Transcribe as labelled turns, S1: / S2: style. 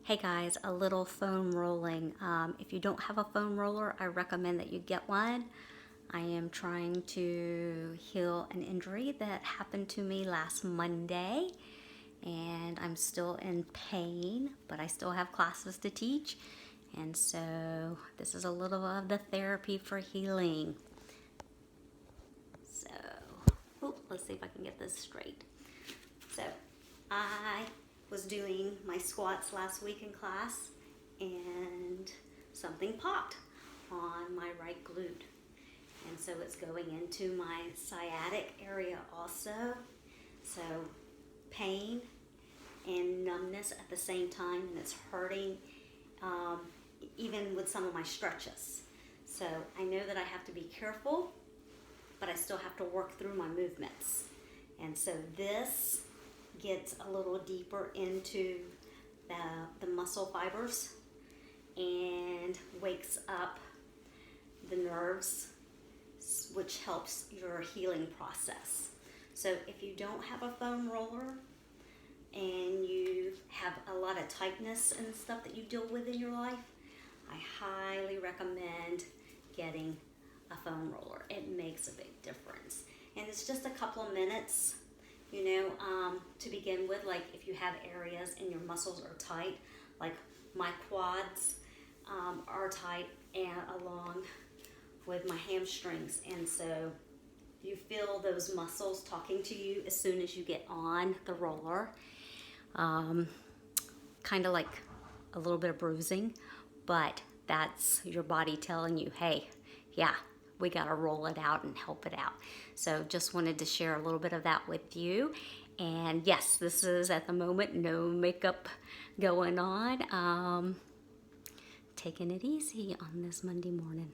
S1: Hey guys, a little foam rolling. If you don't have a foam roller, I recommend that you get one. I am trying to heal an injury that happened to me last Monday, and I'm still in pain, but I still have classes to teach. And so this is a little of the therapy for healing. So, let's see if I can get this straight. So, I was doing my squats last week in class and something popped on my right glute. And so it's going into my sciatic area also. So pain and numbness at the same time, and it's hurting even with some of my stretches. So I know that I have to be careful, but I still have to work through my movements. And so this gets a little deeper into the muscle fibers and wakes up the nerves, which helps your healing process. So if you don't have a foam roller and you have a lot of tightness and stuff that you deal with in your life, I highly recommend getting a foam roller. It makes a big difference. And it's just a couple of minutes, to begin with. Like if you have areas and your muscles are tight, like my quads are tight, and along with my hamstrings. And so you feel those muscles talking to you as soon as you get on the roller. Kind of like a little bit of bruising, but that's your body telling you, hey, yeah, we got to roll it out and help it out. So just wanted to share a little bit of that with you. And yes, this is at the moment no makeup going on. Taking it easy on this Monday morning.